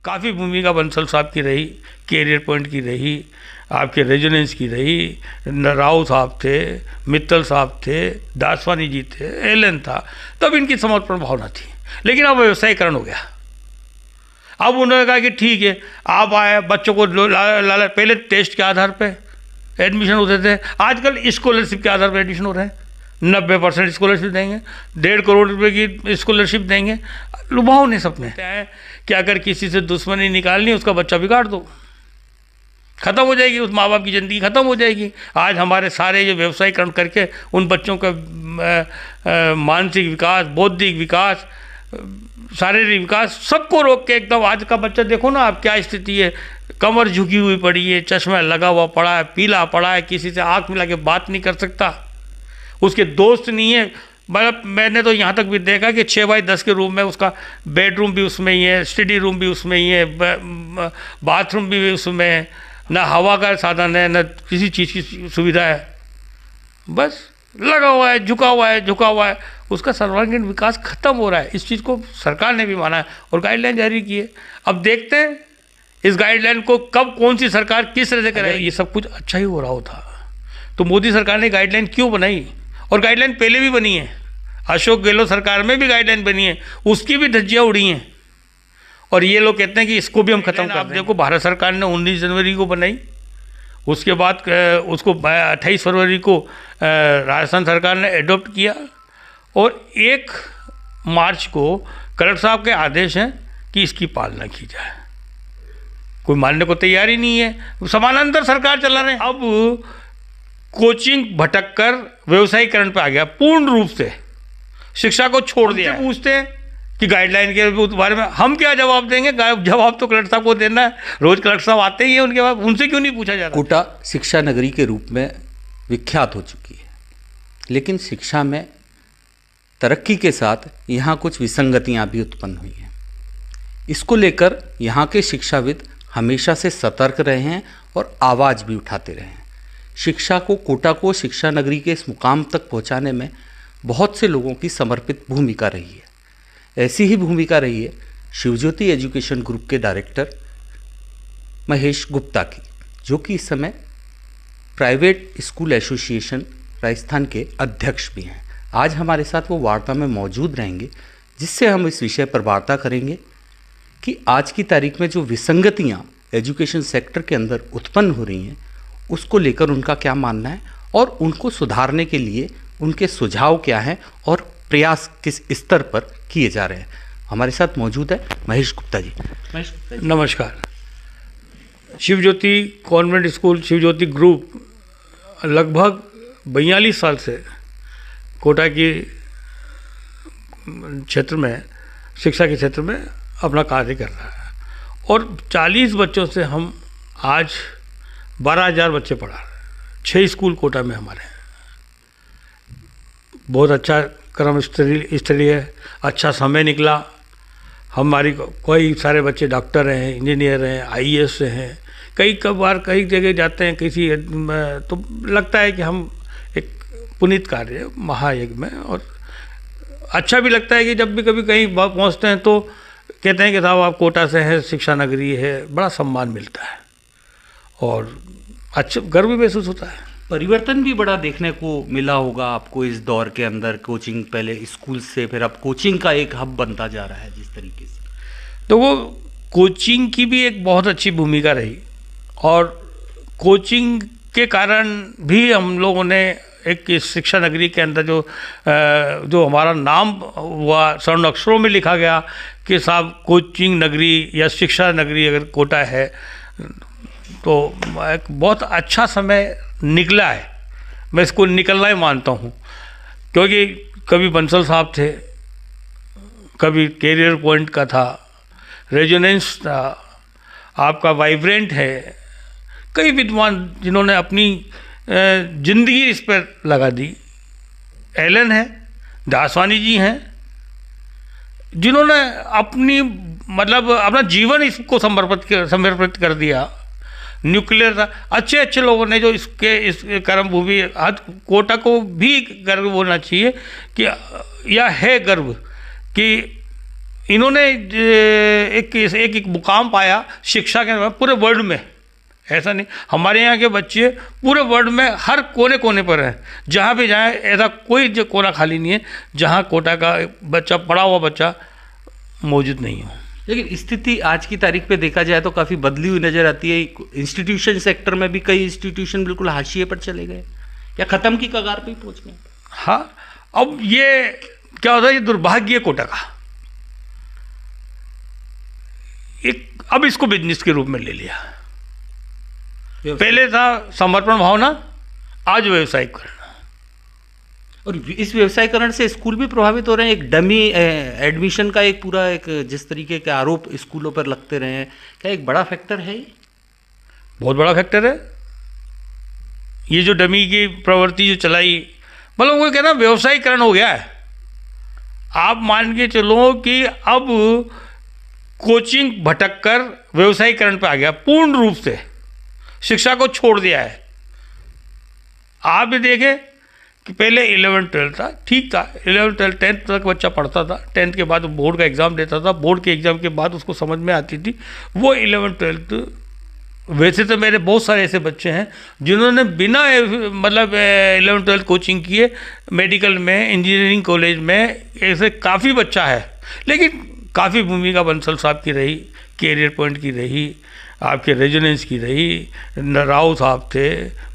काफ़ी भूमिका बंसल साहब की रही, कैरियर पॉइंट की रही, आपके रेजोनेंस की रही, राव साहब थे, मित्तल साहब थे, दासवानी जी थे, एलन था, तब इनकी समर्पण भावना थी। लेकिन अब व्यवसायीकरण हो गया। अब उन्होंने कहा कि ठीक है, आप आए, बच्चों को पहले टेस्ट के आधार पे एडमिशन होते थे, आजकल स्कॉलरशिप के आधार पर एडमिशन हो रहे हैं। 90% स्कॉलरशिप देंगे, 1.5 करोड़ रुपए की स्कॉलरशिप देंगे। लुभावने सपने हैं कि अगर किसी से दुश्मनी निकालनी, उसका बच्चा बिगाड़ दो, खत्म हो जाएगी, उस माँ बाप की ज़िंदगी खत्म हो जाएगी। आज हमारे सारे ये व्यवसायीकरण करके उन बच्चों का मानसिक विकास, बौद्धिक विकास, शारीरिक विकास सबको रोक के एकदम, आज का बच्चा देखो ना आप क्या स्थिति है, कमर झुकी हुई पड़ी है, चश्मा लगा हुआ पड़ा है, पीला पड़ा है, किसी से आँख मिला के बात नहीं कर सकता, उसके दोस्त नहीं है। मतलब मैंने तो यहाँ तक भी देखा कि 6x10 के रूम में उसका बेडरूम भी उसमें ही है, स्टडी रूम भी उसमें ही है, बाथरूम भी उसमें है, ना हवा का साधन है, ना किसी चीज़ की सुविधा है, बस लगा हुआ है, झुका हुआ है, झुका हुआ है। उसका सर्वांगीण विकास खत्म हो रहा है। इस चीज़ को सरकार ने भी माना है और गाइडलाइन जारी की है। अब देखते हैं इस गाइडलाइन को कब कौन सी सरकार किस तरह से करेगी। ये सब कुछ अच्छा ही हो रहा होता तो मोदी सरकार ने गाइडलाइन क्यों बनाई? और गाइडलाइन पहले भी बनी है, अशोक गहलोत सरकार में भी गाइडलाइन बनी है, उसकी भी धज्जियाँ उड़ी हैं। और ये लोग कहते हैं कि इसको भी हम खत्म कर दें। देखो, भारत सरकार ने 19 जनवरी को बनाई, उसके बाद उसको 28 फरवरी को राजस्थान सरकार ने एडॉप्ट किया, और 1 मार्च को कलेक्टर साहब के आदेश हैं कि इसकी पालना की जाए। कोई मानने को तैयार ही नहीं है, समानांतर सरकार चला रहे हैं। अब कोचिंग भटक कर व्यवसायीकरण पे आ गया पूर्ण रूप से, शिक्षा को छोड़ दिया। पूछते हैं कि गाइडलाइन के बारे में हम क्या जवाब देंगे? जवाब तो कलेक्टर साहब को देना है, रोज कलेक्टर साहब आते ही हैं, उनके बाद उनसे क्यों नहीं पूछा जा रहा? कोटा शिक्षा नगरी के रूप में विख्यात हो चुकी है, लेकिन शिक्षा में तरक्की के साथ यहाँ कुछ विसंगतियाँ भी उत्पन्न हुई हैं। इसको लेकर यहाँ के शिक्षाविद हमेशा से सतर्क रहे हैं और आवाज़ भी उठाते रहे हैं। शिक्षा को, कोटा को शिक्षा नगरी के इस मुकाम तक पहुँचाने में बहुत से लोगों की समर्पित भूमिका रही है। ऐसी ही भूमिका रही है शिवज्योति एजुकेशन ग्रुप के डायरेक्टर महेश गुप्ता की, जो कि इस समय प्राइवेट स्कूल एसोसिएशन राजस्थान के अध्यक्ष भी हैं। आज हमारे साथ वो वार्ता में मौजूद रहेंगे, जिससे हम इस विषय पर वार्ता करेंगे कि आज की तारीख में जो विसंगतियाँ एजुकेशन सेक्टर के अंदर उत्पन्न हो रही हैं, उसको लेकर उनका क्या मानना है और उनको सुधारने के लिए उनके सुझाव क्या हैं और प्रयास किस स्तर पर किए जा रहे हैं। हमारे साथ मौजूद है महेश गुप्ता जी। नमस्कार। Shivjyoti convent school, Shivjyoti group लगभग 42 साल से कोटा की क्षेत्र में, शिक्षा के क्षेत्र में अपना कार्य कर रहा है, और 40 बच्चों से हम आज 12,000 बच्चे पढ़ा रहे हैं। 6 स्कूल कोटा में हमारे हैं। बहुत अच्छा क्रम स्तरीय है, अच्छा समय निकला। हमारी कई सारे बच्चे डॉक्टर हैं, इंजीनियर हैं, IAS से हैं। कई बार कई जगह जाते हैं किसी, तो लगता है कि हम एक पुनीत कार्य महायज्ञ में, और अच्छा भी लगता है कि जब भी कभी कहीं पहुंचते हैं तो कहते हैं कि साहब आप कोटा से हैं, शिक्षा नगरी है, बड़ा सम्मान मिलता है और अच्छा गर्व भी महसूस होता है। परिवर्तन भी बड़ा देखने को मिला होगा आपको इस दौर के अंदर। कोचिंग पहले स्कूल से, फिर अब कोचिंग का एक हब बनता जा रहा है जिस तरीके से, तो वो कोचिंग की भी एक बहुत अच्छी भूमिका रही, और कोचिंग के कारण भी हम लोगों ने एक शिक्षा नगरी के अंदर जो हमारा नाम हुआ, स्वर्ण अक्षरों में लिखा गया कि साहब कोचिंग नगरी या शिक्षा नगरी अगर कोटा है, तो एक बहुत अच्छा समय निकला है। मैं इसको निकलना ही मानता हूँ, क्योंकि कभी बंसल साहब थे, कभी कैरियर पॉइंट का था, रेजोनेंस था, आपका वाइब्रेंट है, कई विद्वान जिन्होंने अपनी जिंदगी इस पर लगा दी। एलन है, दासवानी जी हैं, जिन्होंने अपना जीवन इसको समर्पित कर दिया। न्यूक्लियर था, अच्छे लोगों ने जो इस कर्म भूमि, कोटा को भी गर्व होना चाहिए कि यह है गर्व कि इन्होंने एक मुकाम पाया शिक्षा के पूरे वर्ल्ड में। ऐसा नहीं, हमारे यहाँ के बच्चे पूरे वर्ल्ड में हर कोने कोने पर हैं, जहाँ भी जाएं ऐसा कोई जो कोना खाली नहीं है जहाँ कोटा का बच्चा, पढ़ा हुआ बच्चा मौजूद नहीं हो। लेकिन स्थिति आज की तारीख पे देखा जाए तो काफ़ी बदली हुई नज़र आती है। इंस्टीट्यूशन सेक्टर में भी कई इंस्टीट्यूशन बिल्कुल हाशिए पर चले गए या ख़त्म की कगार पे ही पहुँच गए। हाँ, अब ये क्या होता है, ये दुर्भाग्य है कोटा का। अब इसको बिजनेस के रूप में ले लिया। पहले था समर्पण भावना, आज व्यवसायीकरण। और इस व्यवसायीकरण से स्कूल भी प्रभावित हो रहे हैं। एक डमी एडमिशन का एक पूरा एक जिस तरीके के आरोप स्कूलों पर लगते रहे हैं, क्या एक बड़ा फैक्टर है ये? बहुत बड़ा फैक्टर है ये जो डमी की प्रवृत्ति जो चलाई, मतलब वो कहना व्यवसायीकरण हो गया है। आप मान के चलो कि अब कोचिंग भटक कर व्यवसायीकरण पे आ गया, पूर्ण रूप से शिक्षा को छोड़ दिया है। आप भी देखें कि पहले 11-12 था, ठीक था, 11-12 10th तक बच्चा पढ़ता था, 10th के बाद बोर्ड का एग्ज़ाम देता था, बोर्ड के एग्ज़ाम के बाद उसको समझ में आती थी वो 11-12। वैसे तो मेरे बहुत सारे ऐसे बच्चे हैं जिन्होंने बिना मतलब 11-12 कोचिंग किए मेडिकल में, इंजीनियरिंग कॉलेज में, ऐसे काफ़ी बच्चा है। लेकिन काफ़ी भूमिका बंसल साहब की रही, कैरियर पॉइंट की रही, आपके रेजोनेंस की रही, राव साहब थे,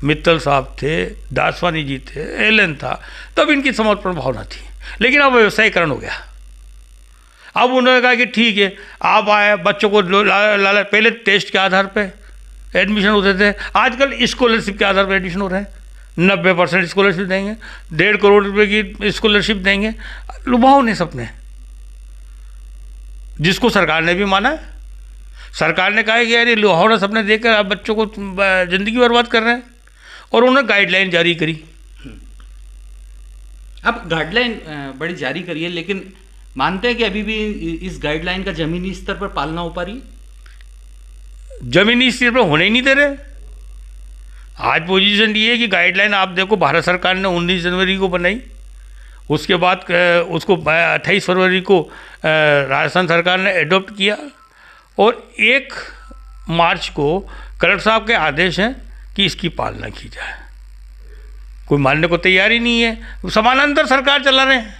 मित्तल साहब थे, दासवानी जी थे, एलन था, तब इनकी समर्पण भावना थी। लेकिन अब व्यवसायीकरण हो गया। अब उन्होंने कहा कि ठीक है, आप आए, बच्चों को पहले टेस्ट के आधार पे एडमिशन होते थे, आजकल स्कॉलरशिप के आधार पर एडमिशन हो रहे हैं। 90% स्कॉलरशिप देंगे, 1.5 करोड़ रुपए की स्कॉलरशिप देंगे। लुभावने सपने, जिसको सरकार ने भी माना है। सरकार ने कहा है कि यार ये लुभावना सपने देकर आप बच्चों को ज़िंदगी बर्बाद कर रहे हैं, और उन्होंने गाइडलाइन जारी करी। अब गाइडलाइन बड़ी जारी करी है, लेकिन मानते हैं कि अभी भी इस गाइडलाइन का ज़मीनी स्तर पर पालना हो पा रही है? ज़मीनी स्तर पर होने ही नहीं दे रहे। आज पोजीशन ये है कि गाइडलाइन आप देखो, भारत सरकार ने 19 जनवरी को बनाई, उसके बाद उसको 28 फरवरी को राजस्थान सरकार ने एडॉप्ट किया, और 1 मार्च को कलेक्टर साहब के आदेश हैं कि इसकी पालना की जाए। कोई मानने को तैयार ही नहीं है। समानांतर सरकार चला रहे हैं,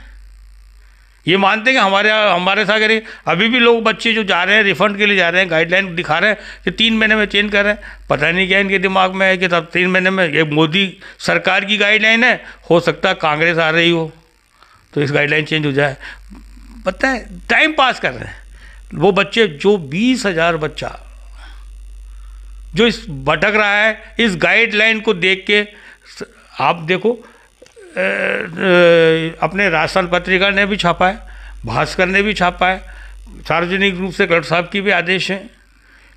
ये मानते हैं कि हमारे साथ करें। अभी भी लोग बच्चे जो जा रहे हैं रिफंड के लिए जा रहे हैं, गाइडलाइन दिखा रहे हैं कि 3 महीने में चेंज कर रहे हैं। पता नहीं क्या इनके दिमाग में है कि तब 3 महीने में, ये मोदी सरकार की गाइडलाइन है, हो सकता है कांग्रेस आ रही हो तो इस गाइडलाइन चेंज हो जाए। पता है, टाइम पास कर रहे हैं वो बच्चे। जो 20,000 बच्चा जो इस भटक रहा है, इस गाइडलाइन को देख के आप देखो, अपने राजस्थान पत्रिका ने भी छापा है, भास्कर ने भी छापा है, सार्वजनिक रूप से कलेक्टर साहब की भी आदेश हैं,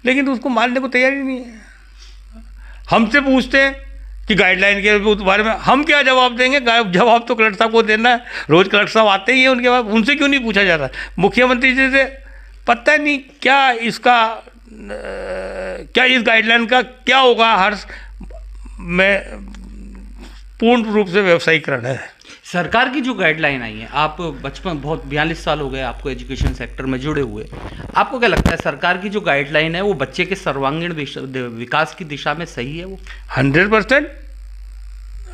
लेकिन उसको मानने को तैयार ही नहीं है। हमसे पूछते हैं कि गाइडलाइन के बारे में हम क्या जवाब देंगे? जवाब तो कलेक्टर साहब को देना है। रोज़ कलेक्टर साहब आते ही हैं, उनके बाद उनसे क्यों नहीं पूछा जाता? मुख्यमंत्री जी से पता नहीं क्या इसका क्या इस गाइडलाइन का क्या होगा। हर में पूर्ण रूप से व्यवसायीकरण है। सरकार की जो गाइडलाइन आई है, आप बचपन बहुत 42 साल हो गए आपको एजुकेशन सेक्टर में जुड़े हुए, आपको क्या लगता है सरकार की जो गाइडलाइन है वो बच्चे के सर्वांगीण विकास की दिशा में सही है? वो 100%।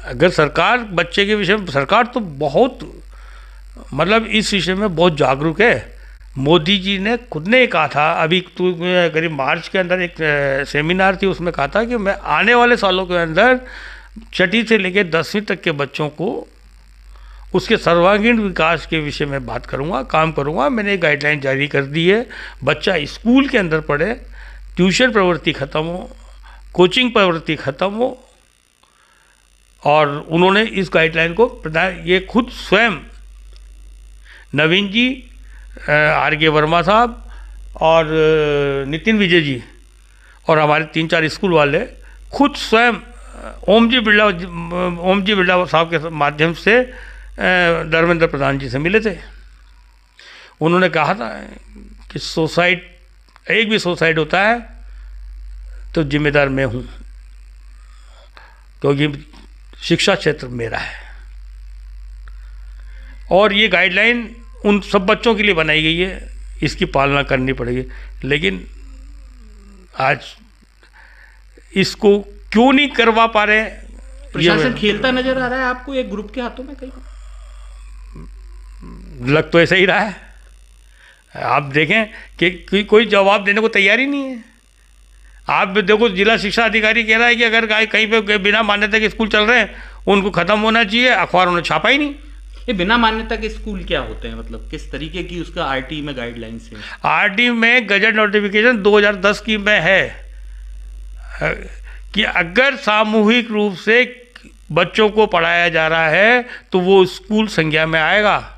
अगर सरकार बच्चे के विषय में, सरकार तो बहुत मतलब इस विषय में बहुत जागरूक है। मोदी जी ने खुद ने कहा था, अभी तो करीब मार्च के अंदर एक सेमिनार थी, उसमें कहा था कि मैं आने वाले सालों के अंदर 6ठी से लेकर 10वीं तक के बच्चों को उसके सर्वांगीण विकास के विषय में बात करूंगा, काम करूंगा। मैंने एक गाइडलाइन जारी कर दी है, बच्चा स्कूल के अंदर पढ़े, ट्यूशन प्रवृत्ति ख़त्म हो, कोचिंग प्रवृत्ति ख़त्म हो। और उन्होंने इस गाइडलाइन को ये खुद स्वयं नवीन जी, R.K. वर्मा साहब और नितिन विजय जी और हमारे 3-4 स्कूल वाले खुद स्वयं ओम जी बिरला साहब के माध्यम से धर्मेंद्र प्रधान जी से मिले थे। उन्होंने कहा था कि एक भी सुसाइड होता है तो जिम्मेदार मैं हूँ, क्योंकि शिक्षा क्षेत्र मेरा है। और ये गाइडलाइन उन सब बच्चों के लिए बनाई गई है। इसकी पालना करनी पड़ेगी। लेकिन आज इसको क्यों नहीं करवा पा रहे? प्रशासन खेलता नजर आ रहा है आपको एक ग्रुप के हाथों में? कहीं लग तो ऐसा ही रहा है। आप देखें कि कोई जवाब देने को तैयार ही नहीं है। आप देखो, जिला शिक्षा अधिकारी कह रहा है कि अगर कहीं पे बिना मान्यता के स्कूल चल रहे हैं उनको खत्म होना चाहिए, अखबारों ने छापा ही नहीं। ये बिना मान्यता के स्कूल क्या होते हैं, मतलब किस तरीके की उसका आरटी में गाइडलाइंस है? आरटी में गजट नोटिफिकेशन 2010 की में है कि अगर सामूहिक रूप से बच्चों को पढ़ाया जा रहा है तो वो स्कूल संज्ञा में आएगा,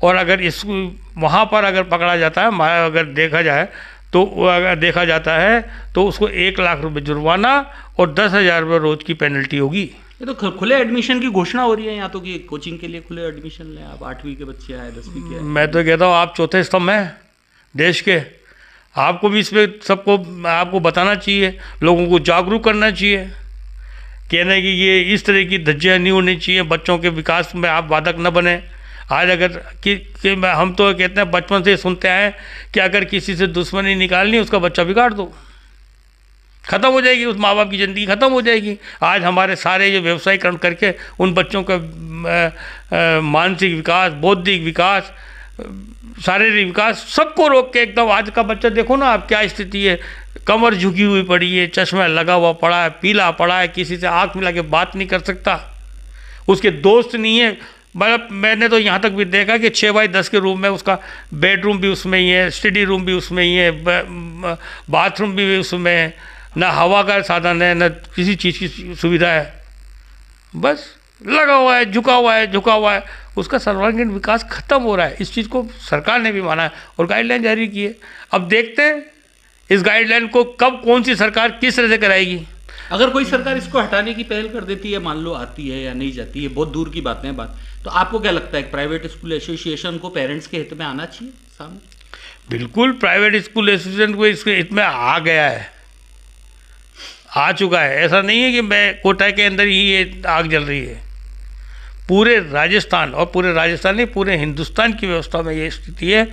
और अगर इस वहाँ पर अगर पकड़ा जाता है, अगर देखा जाए तो अगर देखा जाता है तो उसको 1 लाख रुपए जुर्माना और 10,000 रुपये रोज की पेनल्टी होगी। ये तो खुले एडमिशन की घोषणा हो रही है यहाँ तो, कि कोचिंग के लिए खुले एडमिशन लें आप। 8वीं के बच्चे आए, 10वीं के आए। मैं तो कहता हूँ आप चौथे स्तंभ हैं देश के, आपको भी इस पर सबको आपको बताना चाहिए, लोगों को जागरूक करना चाहिए, कहना कि ये इस तरह की धज्जियाँ नहीं होनी चाहिए, बच्चों के विकास में आप बाधक न बने। आज अगर कि हम तो कहते हैं, बचपन से सुनते आए कि अगर किसी से दुश्मनी निकालनी उसका बच्चा बिगाड़ दो, ख़त्म हो जाएगी, उस माँ बाप की ज़िंदगी ख़त्म हो जाएगी। आज हमारे सारे ये व्यवसायीकरण करके उन बच्चों का मानसिक विकास, बौद्धिक विकास, शारीरिक विकास सबको रोक के एकदम, आज का बच्चा देखो ना आप क्या स्थिति है, कमर झुकी हुई पड़ी है, चश्मा लगा हुआ पड़ा है, पीला पड़ा है, किसी से आँख मिला के बात नहीं कर सकता, उसके दोस्त नहीं है। मतलब मैंने तो यहाँ तक भी देखा कि 6x10 के रूम में उसका बेडरूम भी उसमें ही है, स्टडी रूम भी उसमें ही है, बाथरूम भी उसमें है, ना हवा का साधन है, ना किसी चीज़ की सुविधा है, बस लगा हुआ है, झुका हुआ है, उसका सर्वांगीण विकास खत्म हो रहा है। इस चीज़ को सरकार ने भी माना है और गाइडलाइन जारी की है। अब देखते हैं इस गाइडलाइन को कब कौन सी सरकार किस तरह से कराएगी। अगर कोई सरकार इसको हटाने की पहल कर देती है, मान लो आती है या नहीं जाती है, बहुत दूर की बातें हैं बात, तो आपको क्या लगता है प्राइवेट स्कूल एसोसिएशन को पेरेंट्स के हित में आना चाहिए सामने? बिल्कुल, प्राइवेट स्कूल एसोसिएशन को इसके हित में आ गया है, आ चुका है। ऐसा नहीं है कि मैं कोटा के अंदर ही ये आग जल रही है, पूरे राजस्थान, और पूरे राजस्थान नहीं पूरे हिंदुस्तान की व्यवस्था में ये स्थिति है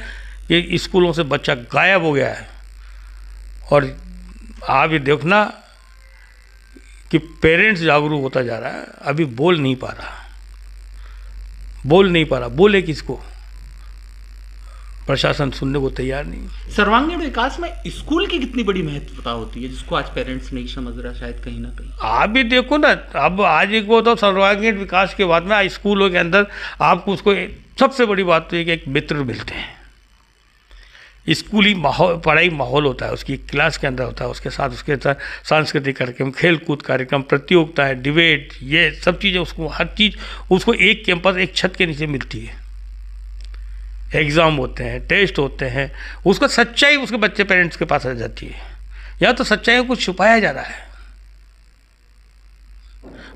कि स्कूलों से बच्चा गायब हो गया है। और आप ये देखना कि पेरेंट्स जागरूक होता जा रहा है, अभी बोल नहीं पा रहा, बोले किसको? प्रशासन सुनने को तैयार नहीं। सर्वांगीण विकास में स्कूल की कितनी बड़ी महत्वता होती है, जिसको आज पेरेंट्स नहीं समझ रहा शायद कहीं ना कहीं। आप भी देखो ना, अब आज को तो सर्वांगीण विकास के बाद में आज स्कूलों के अंदर आपको उसको सबसे बड़ी बात तो है कि एक मित्र मिलते हैं। स्कूली माहौल, पढ़ाई माहौल होता है, उसकी क्लास के अंदर होता है, उसके साथ सांस्कृतिक कार्यक्रम, खेल कूद कार्यक्रम, प्रतियोगिताएं, डिबेट, ये सब चीज़ें उसको, हर चीज़ उसको एक कैंपस, एक छत के नीचे मिलती है। एग्ज़ाम होते हैं, टेस्ट होते हैं, उसका सच्चाई उसके बच्चे पेरेंट्स के पास आ जाती है। यहाँ तो सच्चाई को छुपाया जा रहा है,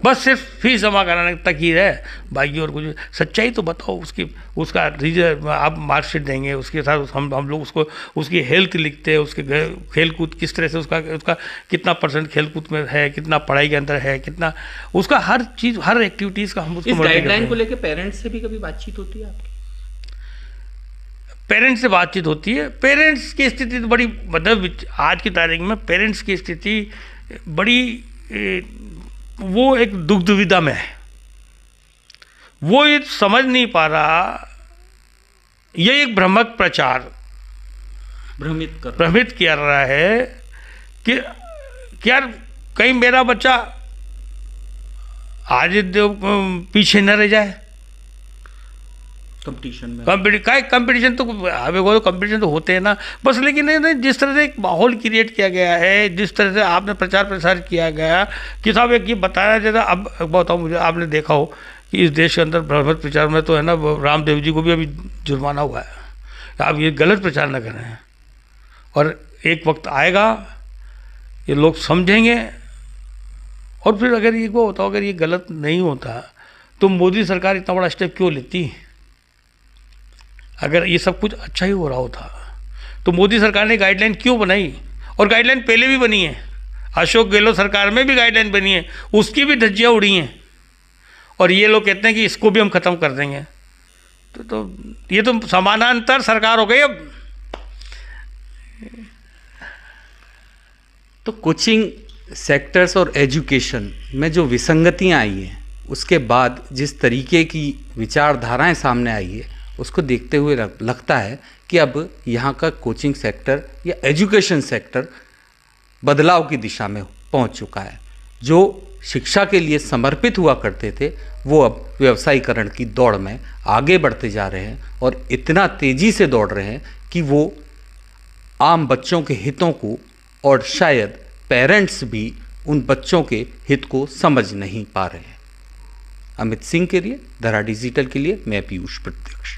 बस सिर्फ फीस जमा कराने तक ही है, बाकी और कुछ। सच्चाई तो बताओ उसकी, उसका रिजल्ट आप मार्कशीट देंगे, उसके साथ हम लोग उसको उसकी हेल्थ लिखते हैं, उसके खेल कूद किस तरह से उसका कितना % खेल कूद में है, कितना पढ़ाई के अंदर है, कितना उसका हर चीज़, हर एक्टिविटीज़ का हम उसको इस गाइडलाइन को लेकर पेरेंट्स से भी कभी बातचीत होती है आपकी? पेरेंट्स से बातचीत होती है। पेरेंट्स की स्थिति तो बड़ी, मतलब आज की तारीख में पेरेंट्स की स्थिति बड़ी, वो एक दुख दुविधा में है। वो ये समझ नहीं पा रहा, ये एक भ्रमक प्रचार भ्रमित किया रहा है कि यार कहीं मेरा बच्चा आज पीछे न रह जाए कंपटीशन में। कंपटीशन तो हमें कंपटीशन तो होते हैं ना, बस लेकिन जिस तरह से एक माहौल क्रिएट किया गया है, जिस तरह से आपने प्रचार प्रसार किया गया कि साहब एक ये बताया जाता। अब बताओ मुझे, आपने देखा हो कि इस देश के अंदर भ्रमित प्रचार में तो है ना, रामदेव जी को भी अभी जुर्माना हुआ है। आप ये गलत प्रचार न करें, और एक वक्त आएगा ये लोग समझेंगे, और फिर अगर ये को बताओ, अगर ये गलत नहीं होता तो मोदी सरकार इतना बड़ा स्टेप क्यों लेती? अगर ये सब कुछ अच्छा ही हो रहा होता तो मोदी सरकार ने गाइडलाइन क्यों बनाई? और गाइडलाइन पहले भी बनी है, अशोक गहलोत सरकार में भी गाइडलाइन बनी है, उसकी भी धज्जियाँ उड़ी हैं, और ये लोग कहते हैं कि इसको भी हम ख़त्म कर देंगे। तो ये तो समानांतर सरकार हो गई अब। तो कोचिंग सेक्टर्स और एजुकेशन में जो विसंगतियां आई हैं, उसके बाद जिस तरीके की विचारधाराएं सामने आई है, उसको देखते हुए लगता है कि अब यहाँ का कोचिंग सेक्टर या एजुकेशन सेक्टर बदलाव की दिशा में पहुँच चुका है। जो शिक्षा के लिए समर्पित हुआ करते थे वो अब व्यवसायीकरण की दौड़ में आगे बढ़ते जा रहे हैं और इतना तेज़ी से दौड़ रहे हैं कि वो आम बच्चों के हितों को और शायद पेरेंट्स भी उन बच्चों के हित को समझ नहीं पा रहे हैं। अमित सिंह के लिए, धरा डिजिटल के लिए मैं पीयूष प्रत्यक्ष।